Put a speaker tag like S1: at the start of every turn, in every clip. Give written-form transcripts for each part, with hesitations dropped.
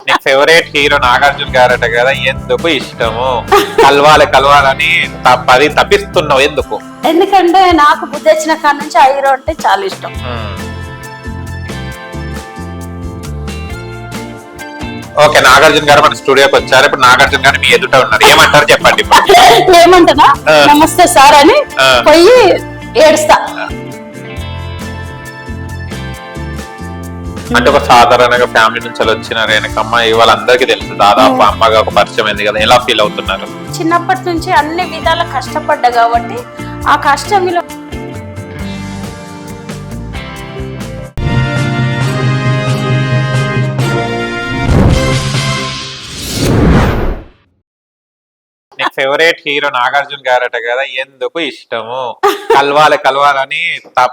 S1: నీకు favourite hero Nagarjuna గారట కదా, ఎందుకు ఇష్టము? కలవాలని పది తప్పిస్తున్నావు ఎందుకు?
S2: ఎందుకంటే నాకు బుద్ధి వచ్చిన కాడ నుంచి ఆ హీరో అంటే చాలా ఇష్టం.
S1: ఓకే, నాగార్జున గారు మన స్టూడియోకి వచ్చారు. ఇప్పుడు నాగార్జున గారు మీ ఎదుట ఉన్నారు, ఏమంటారు చెప్పండి ఇప్పుడు.
S2: ఏమంటారా, నమస్తే సార్ అని పోయి ఏడుస్తా.
S1: అంటే ఒక సాధారణంగా ఫ్యామిలీ నుంచి వచ్చిన రేణుకమ్మ వాళ్ళందరికీ తెలుసు, దాదాపు అమ్మగా ఒక పరిచయం అయింది కదా, ఎలా ఫీల్ అవుతున్నారు?
S2: చిన్నప్పటి నుంచి అన్ని విధాల కష్టపడ్డా కాబట్టి ఆ కష్టం విలువ
S1: నీకు ఫేవరెట్ హీరో నాగార్జున గారట కదా, ఎందుకు ఇష్టము? కలవాలని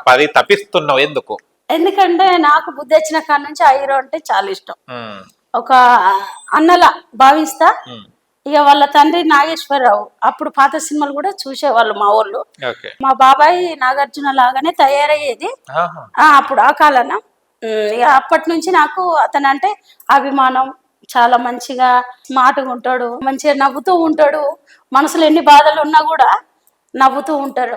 S1: పది తప్పిస్తున్నావు ఎందుకు?
S2: ఎందుకంటే నాకు బుద్ధి వచ్చిన కాడ నుంచి ఆ హీరో అంటే చాలా ఇష్టం. ఒక అన్నలా భావిస్తా. ఇక వాళ్ళ తండ్రి నాగేశ్వరరావు, అప్పుడు పాత సినిమాలు కూడా చూసేవాళ్ళు మా ఊళ్ళు. మా బాబాయ్ నాగార్జున లాగానే తయారయ్యేది అప్పుడు ఆ కాలాన. ఇక అప్పటి నుంచి నాకు అతను అంటే అభిమానం. చాలా మంచిగా స్మార్ట్గా ఉంటాడు, మంచిగా నవ్వుతూ ఉంటాడు. మనసులో ఎన్ని బాధలు ఉన్నా కూడా నవ్వుతూ ఉంటాడు.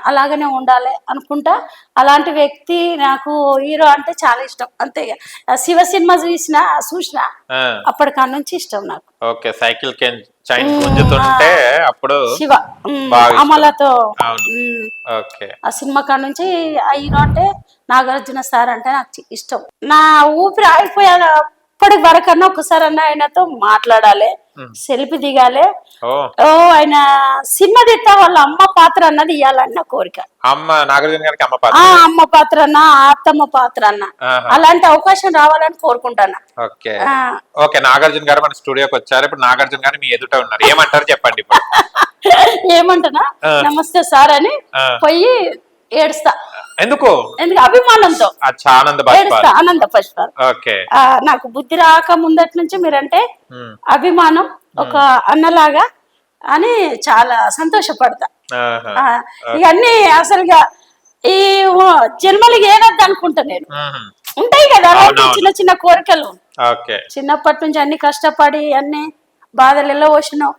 S2: అలాగనే ఉండాలి అనుకుంటా. అలాంటి వ్యక్తి నాకు హీరో అంటే చాలా ఇష్టం. అంతే. శివ సినిమా చూసిన అప్పటికా నుంచి ఇష్టం నాకు.
S1: ఓకే, సైకిల్ చైన్ గుంజుతుంటే అప్పుడు
S2: శివ అమలతో ఆ సినిమా కాడ నుంచి ఆ హీరో అంటే నాగార్జున సార్ అంటే నాకు ఇష్టం. నా ఊపిరి ఆగిపోయాక ఇప్పటి వరకన్నా ఒకసారి అన్న ఆయనతో మాట్లాడాలి, సెల్ఫీ దిగాలి. ఆయన సినిమా తీస్తా వాళ్ళ అమ్మ పాత్ర అన్నది ఇవ్వాలన్న కోరిక. అమ్మ పాత్ర అన్న, అత్తమ్మ పాత్ర అన్న, అలాంటి అవకాశం రావాలని కోరుకుంటాను.
S1: ఓకే, నాగార్జున గారు మన స్టూడియోకి వచ్చారు. ఇప్పుడు నాగార్జున గారు మీ ఎదుట ఉన్నారు, ఏమంటారు చెప్పండి ఇప్పుడు.
S2: ఏమంటున్నా, నమస్తే సార్ అని పోయి ఏడుస్తా.
S1: ఎందుకు?
S2: అభిమానంతో ఏడుస్తా. ఆనంద పుష్పాలు. నాకు బుద్ధి రాక ముందటి నుంచి మీరంటే అభిమానం, ఒక అన్నలాగా అని చాలా సంతోషపడతా. ఇవన్నీ అసలుగా ఈ జన్మలకి ఏదద్దు అనుకుంటా నేను. ఉంటాయి కదా చిన్న చిన్న కోరికలు. చిన్నప్పటి నుంచి అన్ని కష్టపడి అన్ని బాధలు ఎలా వచ్చినావు,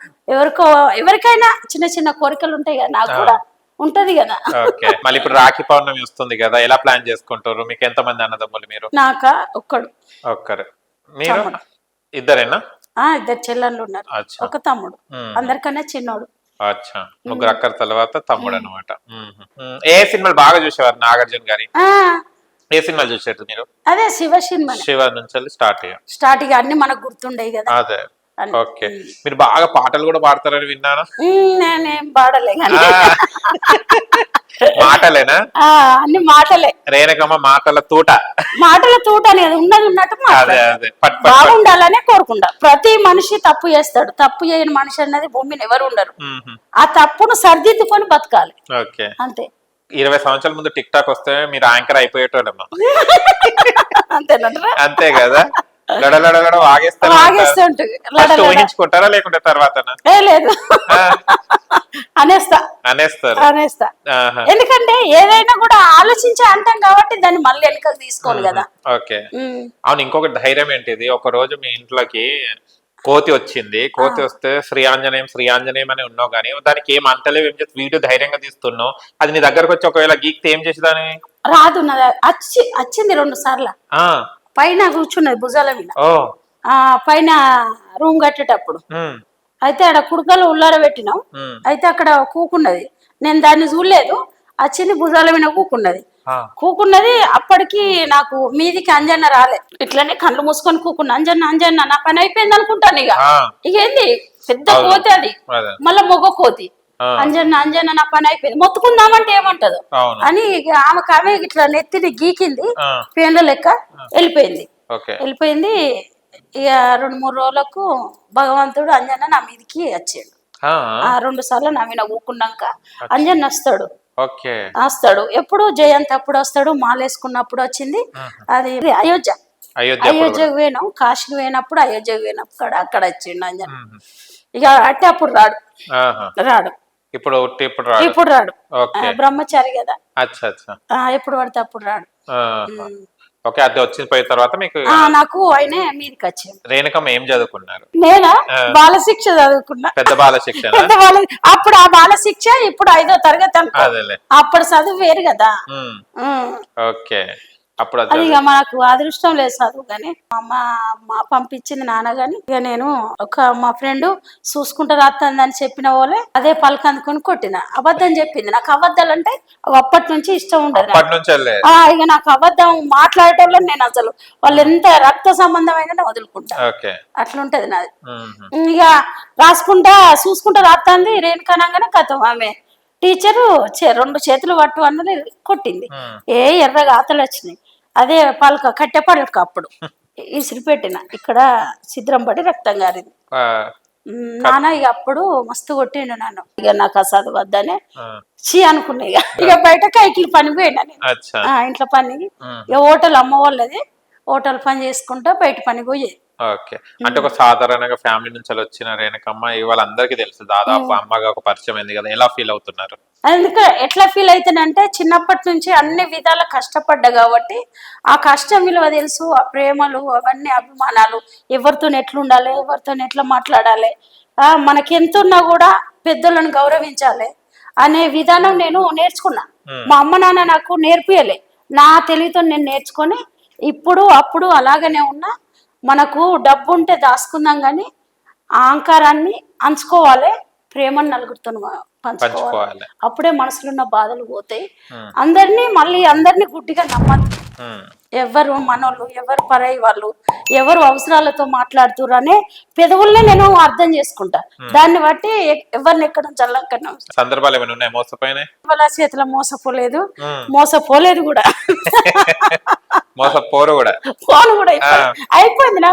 S2: ఎవరికైనా చిన్న చిన్న కోరికలు ఉంటాయి కదా, నాకు కూడా ఉంటది కదా.
S1: మళ్ళీ ఇప్పుడు రాఖీ పౌర్ణమి వస్తుంది కదా, ఎలా ప్లాన్ చేసుకుంటారు? మీకు ఎంత మంది అన్నదమ్ములు? మీరు?
S2: నాకా ఒక్కరు.
S1: మీరు ఇద్దరేనా?
S2: ఇద్దరు చెల్లెళ్ళు ఉన్నారు, ఒక తమ్ముడు, అందరికన్నా చిన్నోడు.
S1: అచ్చా, ముగ్గురు అక్కల తర్వాత తమ్ముడు అన్నమాట. ఏ సినిమాలు బాగా చూసేవారు నాగార్జున గారి? ఏ సినిమాలు చూసారు మీరు?
S2: అదే శివ సినిమా.
S1: శివ నుంచి స్టార్ట్
S2: అన్ని మనకు గుర్తుండేవి కదా.
S1: అదే. ఓకే, మీరు బాగా పాటలు కూడా పాడతారని విన్నాను.
S2: నేనేం పాడలే.
S1: మాటలేనా?
S2: అన్ని మాటలే.
S1: రేణుకమ్మ మాటల తూట
S2: అనేది ఉన్నది ఉన్నట్టు బాగుండాలనే కోరుకుంటా. ప్రతి మనిషి తప్పు చేస్తాడు, తప్పు చేయని మనిషి అన్నది భూమిని ఎవరు ఉండరు. ఆ తప్పును సరిదిద్దుకొని బతకాలి. అంతే.
S1: 20 సంవత్సరాల ముందు టిక్ టాక్ వస్తే మీరు యాంకర్ అయిపోయేటోళ్ళమ్మా.
S2: అంతేనంటారా?
S1: అంతే కదా. ఊహించుకుంటారా లేకుంటే తర్వాత?
S2: లేదు, అనేస్తా. ఎందుకంటే ఏదైనా కూడా ఆలోచించి అంటాం కాబట్టి దాన్ని మళ్ళీ వెనకలు తీసుకోవాలి కదా.
S1: ఓకే, అవును. ఇంకొక ధైర్యం ఏంటిది, ఒక రోజు మీ ఇంట్లోకి కోతి వచ్చింది. కోతి వస్తే శ్రీయాంజనేయం అని ఉన్నావు, కానీ దానికి ఏం అంతలేవు, ఏం చేసి వీడియో ధైర్యంగా తీస్తున్నావు. అది నీ దగ్గరకు వచ్చి ఒకవేళ గీక్తే ఏం చేసేదాని?
S2: రాదు, వచ్చింది 2 సార్లు. పైన కూర్చున్నది భుజాల మీద, పైన రూమ్ కట్టేటప్పుడు. అయితే అక్కడ కుడుకలు ఉల్లార పెట్టినాం. అయితే అక్కడ కూకున్నది, నేను దాన్ని చూడలేదు. వచ్చింది భుజాల మీద కూకున్నది. అప్పటికి నాకు మీదికి అంజన్న రాలే, ఇట్లనే కళ్ళు మూసుకొని కూకున్నా. అంజన్న నా పని అయిపోయింది అనుకుంటాను. ఇక ఏంది పెద్ద కోతి అది, మళ్ళా మొగ కోతి. అంజన్న నా పని అయిపోయింది, మొత్తుకుందామంటే ఏమంటదో అని ఆమె ఇట్లా నెత్తిని గీకింది, పేన్ల లెక్క వెళ్ళిపోయింది. ఇక 2-3 రోజులకు భగవంతుడు అంజన్న నా మీదికి వచ్చాడు. 2 సార్లు నా మీద ఊకున్నాక అంజన్న వస్తాడు. ఎప్పుడు జయంతి అప్పుడు వస్తాడు, మాలేసుకున్నప్పుడు వచ్చింది. అది అయోధ్యకు పోయినాం, కాశీకి పోయినప్పుడు అయోధ్యకు పోయినప్పుడు అక్కడ వచ్చిండు అంజన్న. ఇక అంటే అప్పుడు రాడు. ఇప్పుడు రాడు, బ్రహ్మచారి కదా. ఎప్పుడు పడితే అప్పుడు రాడు.
S1: ఓకే, అది వచ్చిన పోయిన తర్వాత మీకు
S2: నాకు ఆయన మీదకి వచ్చింది.
S1: రేణుకమ్మ ఏం చదువుకున్నారు?
S2: నేనా బాల శిక్ష చదువుకున్నా.
S1: పెద్ద బాల శిక్ష.
S2: పెద్ద బాల, అప్పుడు ఆ బాల శిక్ష, ఇప్పుడు 5వ తరగతి అనుకో. అప్పుడు చదువు వేరు కదా.
S1: ఓకే, అప్పుడు
S2: అది ఇక మనకు అదృష్టం లేదు చదువు కానీ. మా పంపించింది నాన్న గాని, ఇక నేను మా ఫ్రెండ్ చూసుకుంటూ రాస్తుందని చెప్పిన వాళ్ళే అదే పలక అందుకొని కొట్టిన. అబద్ధం చెప్పింది. నాకు అబద్ధాలు అంటే అప్పటి నుంచి ఇష్టం ఉండదు. ఇక నాకు అబద్ధం మాట్లాడటంలో నేను అసలు వాళ్ళు ఎంత రక్త సంబంధమైన వదులుకుంటా. అట్లుంటది నాది. ఇక రాసుకుంటా చూసుకుంటా రాస్తుంది. రేణుకనంగానే కథం ఆమె టీచరు 2 చేతులు పట్టు అన్నది కొట్టింది. ఎర్రగా ఆతలు వచ్చినాయి. అదే పలక కట్టె పలక అప్పుడు ఇసిరిపెట్టిన, ఇక్కడ ఛిద్రం పడి రక్తం గారింది. నాన్న ఇక అప్పుడు మస్తు కొట్టిండు నన్ను. ఇక నాకు ఆ చదువు వద్దనే చీ అనుకున్నా. ఇక బయట కైకిలు పని పోయినా నేను. ఇంట్లో పని ఇక హోటల్ అమ్మ వాళ్ళది, హోటల్ పని చేసుకుంటా బయట పని పోయేది.
S1: ఓకే, అంటే ఒక సాధారణంగా ఫ్యామిలీ నుంచి వచ్చిన రేణుకమ్మ వాళ్ళందరికీ తెలుసు దాదాపు అమ్మగా ఒక పరిచయం అయింది కదా, ఎలా ఫీల్ అవుతున్నారు?
S2: అందుకే ఎట్లా ఫీల్ అవుతానంటే చిన్నప్పటి నుంచి అన్ని విధాల కష్టపడ్డా కాబట్టి ఆ కష్టం విలువ తెలుసు. ఆ ప్రేమలు అవన్నీ అభిమానాలు, ఎవరితో ఎట్లుండాలి, ఎవరితో ఎట్లా మాట్లాడాలి, మనకి ఎంతున్నా కూడా పెద్దలను గౌరవించాలి అనే విధానం నేను నేర్చుకున్నా. మా అమ్మ నాన్న నాకు నేర్పియలే, నా తెలివితో నేను నేర్చుకొని ఇప్పుడు అప్పుడు అలాగనే ఉన్నా. మనకు డబ్బు ఉంటే దాచుకుందాం కానీ అహంకారాన్ని అంచుకోవాలి, ప్రేమను నలుగురితో పంచుకోవాలి. అప్పుడే మనసులో ఉన్న బాధలు పోతాయి. అందరినీ గుడ్డిగా నమ్మద్దు. ఎవరు మనోళ్ళు, ఎవరు పరాయి వాళ్ళు, ఎవరు అవసరాలతో మాట్లాడుతురు అనే పెదవుల్నే నేను అర్థం చేసుకుంటా. దాన్ని బట్టి ఎవరిని ఎక్కడ చల్లకన్నా
S1: సందర్భాలు ఏమైనా ఉన్నాయి మోసపోయినా?
S2: వాళ్ళ చేతిలో మోసపోలేదు కూడా.
S1: మోసపోరు కూడా,
S2: ఫోన్ కూడా అయిపోయింది. నా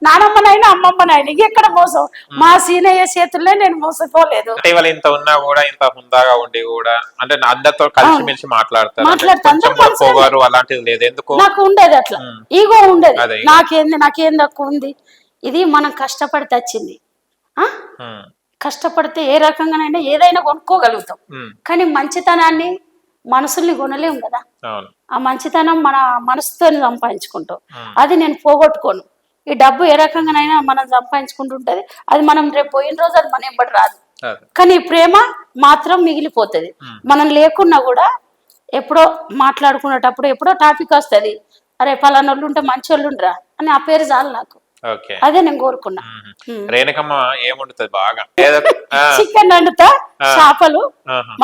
S2: నానమ్మనైనా అమ్మమ్మనైనా ఎక్కడ మోసం, మా సీనయ్య చేతుల్లో నేను మోసపోలేదు.
S1: ఇంత ఉన్నా కూడా ఇంత హుందాగా ఉండి కూడా అంటే అందరితో కలిసిమెలిసి మాట్లాడతారు. అలాంటిది లేదు ఎందుకు?
S2: నాకు ఉండేది అట్లా ఈగో ఉండేది. నాకేం తక్కువ ఉంది. ఇది మనం కష్టపడితే వచ్చింది. కష్టపడితే ఏ రకంగానైనా ఏదైనా కొనుక్కోగలుగుతాం. కానీ మంచితనాన్ని, మనసుల్ని కొనలేము కదా. ఆ మంచితనం మన మనసుతో సంపాదించుకుంటాం. అది నేను పోగొట్టుకోను. ఈ డబ్బు ఏ రకంగానైనా మనం సంపాదించుకుంటుంటది. అది మనం రేపు పోయిన రోజు అది మన ఎంబడి రాదు. కానీ ప్రేమ మాత్రం మిగిలిపోతుంది. మనం లేకున్నా కూడా ఎప్పుడో మాట్లాడుకునేటప్పుడు ఎప్పుడో టాపిక్ వస్తుంది, అరే పలానా వాళ్ళు ఉంటే మంచి వాళ్ళు ఉండరా అని, ఆ పేరు చాలు నాకు. అదే నేను కోరుకున్నా.
S1: రేణుకమ్మ ఏముంటుంది బాగా?
S2: చికెన్ వండుతా, చేపలు,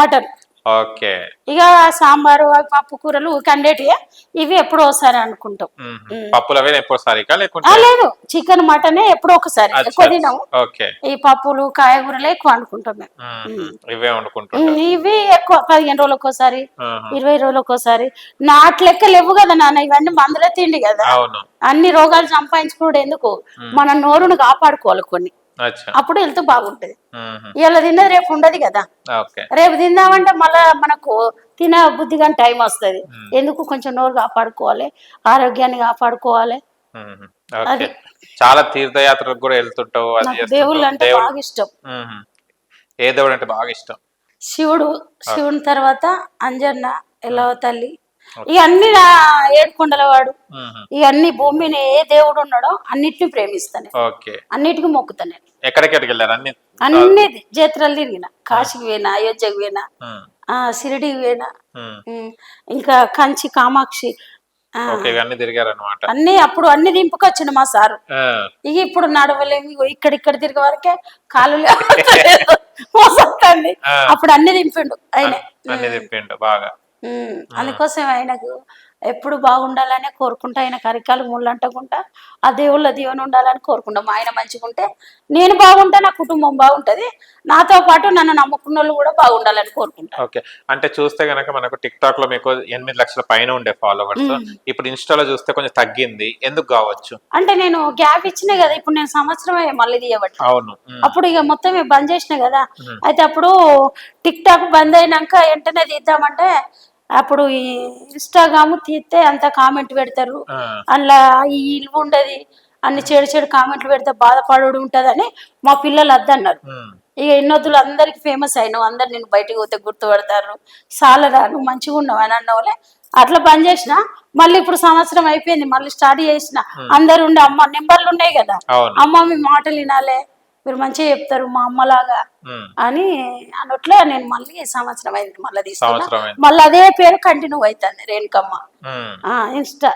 S2: మటన్.
S1: ఓకే,
S2: ఇక సాంబారు, పప్పు కూరలు కండేటియే, ఇవి ఎప్పుడో ఒకసారి అనుకుంటాం.
S1: పప్పులు అవి ఎప్పుడోసారి
S2: లేదు, చికెన్ మటనే ఎప్పుడో ఒకసారి, ఎక్కువ తినము. ఈ పప్పులు కాయగూరలే ఎక్కువ అనుకుంటాం మేము. ఇవి ఎక్కువ 15 రోజులకు ఒకసారి, 20 రోజులకు ఒకసారి. నాటు లెక్క లేవు కదా నాన్న, ఇవన్నీ మందులే తిండి కదా. అన్ని రోగాలు సంపాదించుకోవడం ఎందుకు, మన నోరును కాపాడుకోవాలి కొన్ని, అప్పుడు హెల్త్ బాగుంటది. ఇలా తిన్నది రేపు ఉండదు కదా. రేపు తిందామంటే మళ్ళా మనకు తినే బుద్ధిగా టైం వస్తుంది. ఎందుకు కొంచెం నోరు కాపాడుకోవాలి, ఆరోగ్యాన్ని కాపాడుకోవాలి.
S1: అది చాలా తీర్థయాత్రలకు కూడా వెళ్తుంటావు.
S2: దేవుళ్ళు అంటే బాగా ఇష్టం.
S1: ఏ దేవుడు అంటే బాగా ఇష్టం?
S2: శివుని తర్వాత అంజన్న, ఎల్లవ తల్లి, ఇవన్నీ నా ఏడుకొండల వాడు. ఇవన్నీ భూమి మీద ఏ దేవుడు ఉన్నాడో అన్నిటిని ప్రేమిస్తాను, అన్నిటికీ మొక్కుతాను.
S1: ఎక్కడికి వెళ్ళారు?
S2: అన్ని జాతరలు తిరిగిన, కాశీకి పోయినా, అయోధ్యకి పోయినా, షిరిడికి పోయినా, ఇంకా కంచి కామాక్షి, అన్ని అప్పుడు అన్ని దింపుకొచ్చిండు మా సారు. ఇక ఇప్పుడు నడవలేము, ఇక్కడ తిరిగే వరకే కాలు మోసొస్తుంది. అప్పుడు అన్ని దింపిండు ఆయన
S1: బాగా.
S2: అందుకోసం ఆయనకు ఎప్పుడు బాగుండాలనే కోరుకుంటా. ఆయన కరికాలు ముళ్ళు అంటకుంటా ఆ దేవుళ్ళ దీవెన ఉండాలని కోరుకుంటాం. ఆయన మంచిగుంటే నేను బాగుంటా, నా కుటుంబం బాగుంటది, నాతో పాటు నన్ను నమ్ముకున్న వాళ్ళు కూడా బాగుండాలని కోరుకుంటా.
S1: ఓకే, అంటే చూస్తే గనక మనకు టిక్ టాక్ లో మీకు 8 లక్షల పైన ఉండే ఫాలోవర్స్, ఇప్పుడు ఇన్స్టాలో చూస్తే కొంచెం తగ్గింది. ఎందుకు కావచ్చు?
S2: అంటే నేను గ్యాప్ ఇచ్చినా కదా, ఇప్పుడు నేను సంవత్సరమే మళ్ళీ తీయబట్టి.
S1: అవును,
S2: అప్పుడు ఇక మొత్తం బంద్ చేసిన కదా. అయితే అప్పుడు టిక్ టాక్ బంద్ అయినాక వెంటనే తీద్దామంటే అప్పుడు ఈ ఇన్స్టాగ్రామ్ తీస్తే అంత కామెంట్ పెడతారు, అందులో ఈ ఇల్లు ఉండదు, అన్ని చెడు కామెంట్లు పెడితే బాధపడు ఉంటదని మా పిల్లలు అద్దన్నారు. ఇక ఎన్నొద్దులు అందరికి ఫేమస్ అయినావు, అందరు నేను బయటకు పోతే గుర్తుపడతారు, సాలరా నువ్వు మంచిగా ఉన్నావు అని అన్న వాళ్ళే అట్లా బంద్ చేసిన. మళ్ళీ ఇప్పుడు సంవత్సరం అయిపోయింది, మళ్ళీ స్టార్ట్ చేసిన. అందరు ఉండే అమ్మ నెంబర్లు ఉన్నాయి కదా, అమ్మ మీ మాటలు వినాలే, మీరు మంచిగా చెప్తారు మా అమ్మలాగా అని అన్నట్లే నేను మళ్ళీ సంవత్సరం అయింది మళ్ళీ తీసుకున్నా. మళ్ళీ అదే పేరు కంటిన్యూ అవుతుంది, రేణుకమ్మ ఇన్స్టా.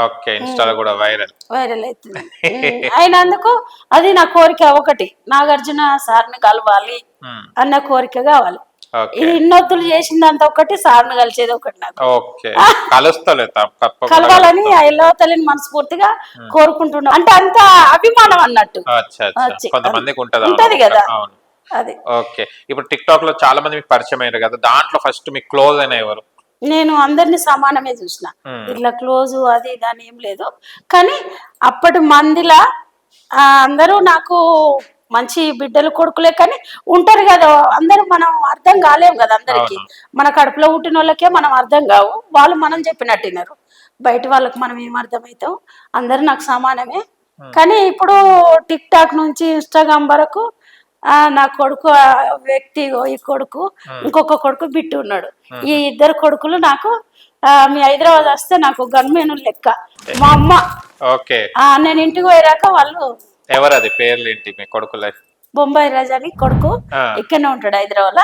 S1: ఓకే, ఇన్స్టాలో కూడా
S2: వైరల్ అవుతుంది. అయినందుకు అది నా కోరిక ఒకటి, నాగార్జున సార్ని కలవాలి అన్న కోరిక కావాలి. ఇది ఇన్నొత్తులు చేసిందంత ఒకటి, సార్ని కలిసేది ఒకటి నాకు. కలవాలని ఎల్లవతల్లిని మనస్ఫూర్తిగా కోరుకుంటున్నాం. అంటే అంత అభిమానం అన్నట్టు ఉంటది కదా అది.
S1: ఓకే, ఇప్పుడు టిక్ టాక్ లో చాలా మంది మీకు పరిచయం అయ్యారు కదా, దాంట్లో ఫస్ట్ మీకు క్లోజ్ అయిన ఎవరు?
S2: నేను అందరినీ సమానమే చూసిన, ఇట్లా క్లోజ్ అది దాని ఏం లేదు. కానీ అప్పటి మందిలా అందరూ నాకు మంచి బిడ్డలు కొడుకులే, కానీ ఉంటారు కదా అందరూ, మనం అర్థం కాలేము కదా అందరికి. మన కడుపులో పుట్టిన వాళ్ళకే మనం అర్థం కావు, వాళ్ళు మనం చెప్పినట్టు వినరు. బయట వాళ్ళకి మనం ఏం అర్థమవుతాం, అందరూ నాకు సమానమే. కానీ ఇప్పుడు టిక్ టాక్ నుంచి ఇన్స్టాగ్రామ్ వరకు నా కొడుకు వ్యక్తి, ఈ కొడుకు ఇంకొక కొడుకు బిట్టు ఉన్నాడు. ఈ ఇద్దరు కొడుకులు నాకు మీ హైదరాబాద్ వస్తే నాకు గన్మేను లెక్క. మా అమ్మ నేను ఇంటికి పోయాక వాళ్ళు
S1: ఎవరది పేర్లు ఏంటి మీ కొడుకుల?
S2: బొంబాయి రాజు అని కొడుకు ఇక్కడనే ఉంటాడు హైదరాబాద్.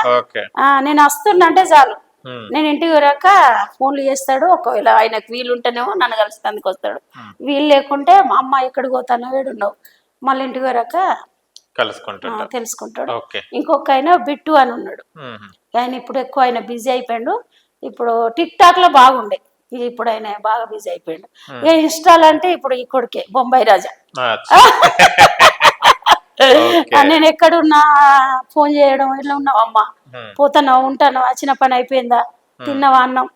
S2: నేను వస్తున్నా అంటే చాలు, నేను ఇంటికి పోయాక ఫోన్లు చేస్తాడు. ఒకవేళ ఆయనకు వీలు ఉంటేనేమో నన్ను కలిసినందుకు వస్తాడు, వీలు లేకుంటే మా అమ్మ ఎక్కడికి పోతానో వేడున్నావు మళ్ళీ ఇంటికి పోయాక తెలుసుకుంటాడు. ఇంకొక ఆయన బిట్టు అని ఉన్నాడు, ఆయన ఇప్పుడు ఎక్కువ ఆయన బిజీ అయిపోయాడు. ఇప్పుడు టిక్ టాక్ లో బాగుండే, ఇప్పుడు ఆయన బాగా బిజీ అయిపోయాడు. ఇన్స్టాల్ అంటే ఇప్పుడు ఈ కొడుకే బొంబాయి రాజా. నేను ఎక్కడున్నా ఫోన్ చేయడం, ఇట్లా ఉన్నావు అమ్మ, పోతాను ఉంటాను, వచ్చిన పని అయిపోయిందా, తిన్నావా అన్నం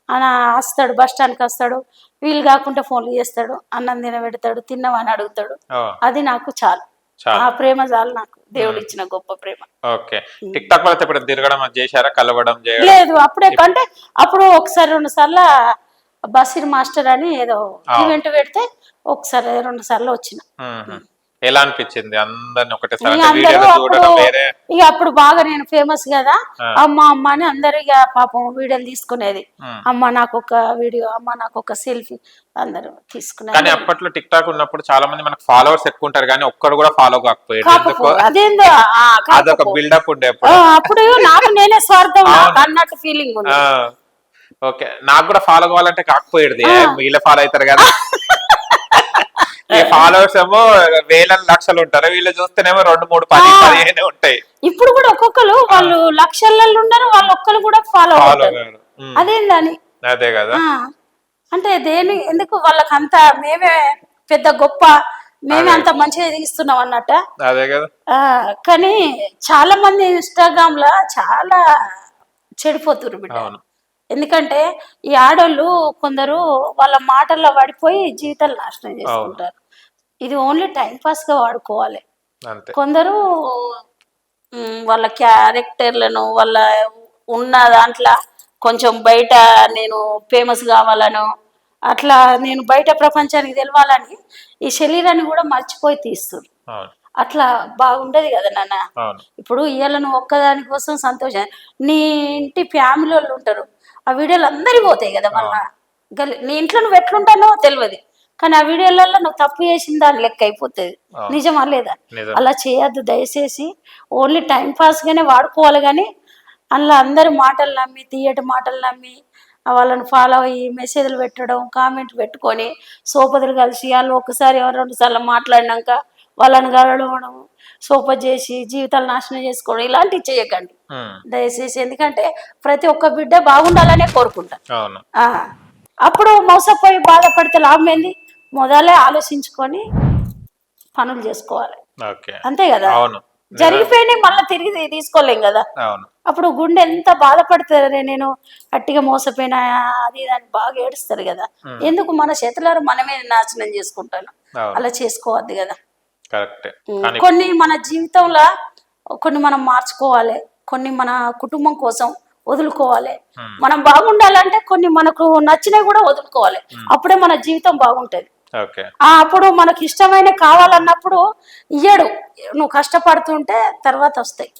S2: అని వస్తాడు, బస్ స్టాండ్కి వస్తాడు. వీలు కాకుంటే ఫోన్లు చేస్తాడు, అన్నం తినబెడతాడు, తిన్నావా అని అడుగుతాడు. అది నాకు చాలు, ఆ ప్రేమ చాలు నాకు, దేవుడు ఇచ్చిన గొప్ప ప్రేమ. లేదు అప్పుడే, అంటే అప్పుడు ఒకసారి 2 సార్లు బషీర్ మాస్టర్ అని ఏదో ఈవెంట్ పెడితే ఒకసారి 2 సార్లు వచ్చిన.
S1: ఎలా అనిపించింది అందరిని
S2: ఇక అప్పుడు బాగా నేను ఫేమస్ కదా, అమ్మ అమ్మ అని అందరు ఇక పాపం వీడియోలు తీసుకునేది. అమ్మ నాకు ఒక వీడియో, అమ్మ నాకు ఒక సెల్ఫీ, అందరూ తీసుకున్నారు.
S1: కానీ అప్పట్లో టిక్ టాక్ ఉన్నప్పుడు చాలా మంది మనకు ఫాలోవర్స్ ఎక్కువ ఉంటారు, కానీ ఒక్కడు కూడా ఫాలో కాకపోయాడు.
S2: అదేందో
S1: అదొక బిల్డప్ ఉండే
S2: అప్పుడు నాకు నేనే స్వార్థం అన్నట్టు ఫీలింగ్ ఉంది.
S1: ఓకే, నాకు కూడా ఫాలో కావాలంటే కాకపోయేది, వీళ్ళ ఫాలో అవుతారు కదా. ఈ ఫాలోవర్స్ ఏమో వేల లక్షలు ఉంటారు, వీళ్ళు చూస్తేనేమో 2, 3, 10, 15 ఉంటాయి.
S2: ఇప్పుడు కూడా ఒక్కొక్కరు వాళ్ళు లక్షలలో ఉన్నారు, వాళ్ళు ఒక్కరు కూడా ఫాలో అవుతారు. అదేందని
S1: అదే కదా,
S2: అంటే దేని ఎందుకు వాళ్ళకి అంత మేమే పెద్ద గొప్ప, మేమే అంత మంచిగా ఎదిగిస్తున్నాం అన్నట్ట.
S1: అదే కదా.
S2: కానీ చాలా మంది ఇన్స్టాగ్రామ్ లో చాలా చెడిపోతున్నారు బిడ్డ. ఎందుకంటే ఈ ఆడోళ్ళు కొందరు వాళ్ళ మాటల్లో పడిపోయి జీవితాలు నాశనం చేసుకుంటారు. ఇది ఓన్లీ టైం పాస్ గా వాడుకోవాలి. కొందరు వాళ్ళ క్యారెక్టర్లను, వాళ్ళ ఉన్న దాంట్లో కొంచెం బయట నేను ఫేమస్ కావాలను, అట్లా నేను బయట ప్రపంచానికి తెలవాలని ఈ శరీరాన్ని కూడా మర్చిపోయి తీస్తారు. అట్లా బాగుండదు కదా నాన్న. ఇప్పుడు ఇవాళ నువ్వు ఒక్కదాని కోసం సంతోషం, నీ ఇంటి ఫ్యామిలీ వాళ్ళు ఉంటారు, ఆ వీడియోలు అందరికి పోతాయి కదా. మళ్ళా నీ ఇంట్లో నువ్వు ఎట్లుంటానో తెలియదు, కానీ ఆ వీడియోలలో నువ్వు తప్పు చేసిన దాని లెక్క అయిపోతుంది. నిజమా లేదా? అలా చేయొద్దు దయచేసి. ఓన్లీ టైం పాస్ గానే వాడుకోవాలి, కానీ అందులో అందరి మాటలు నమ్మి, తీయటి మాటలు నమ్మి వాళ్ళని ఫాలో అయ్యి మెసేజ్లు పెట్టడం, కామెంట్లు పెట్టుకొని సోపతులు కలిసి వాళ్ళు ఒకసారి 2 సార్లు మాట్లాడినాక వాళ్ళని కలవడం, సోప చేసి జీవితాలు నాశనం చేసుకోవడం, ఇలాంటివి చేయకండి దయచేసి. ఎందుకంటే ప్రతి ఒక్క బిడ్డ బాగుండాలనే కోరుకుంటా. అప్పుడు మోసపోయి బాధపడితే లాభం ఏంది? మొదలే ఆలోచించుకొని పనులు చేసుకోవాలి, అంతే కదా. జరిగిపోయినాయి మళ్ళీ తిరిగి తీసుకోలేం కదా. అప్పుడు గుండె ఎంత బాధపడుతుంది, నేను గట్టిగా మోసపోయినా అది దాన్ని బాగా ఏడుస్తారు కదా. ఎందుకు మన చేతులారా మనమే నాశనం చేసుకుంటాను, అలా చేసుకోవద్దు కదా. కొన్ని మన జీవితంలో కొన్ని మనం మార్చుకోవాలి, కొన్ని మన కుటుంబం కోసం వదులుకోవాలి. మనం బాగుండాలంటే కొన్ని మనకు నచ్చినవి కూడా వదులుకోవాలి, అప్పుడే మన జీవితం బాగుంటది. అప్పుడు మనకి ఇష్టమైన కావాలన్నప్పుడు ఇయ్యడు, నువ్వు కష్టపడుతుంటే తర్వాత వస్తాయి.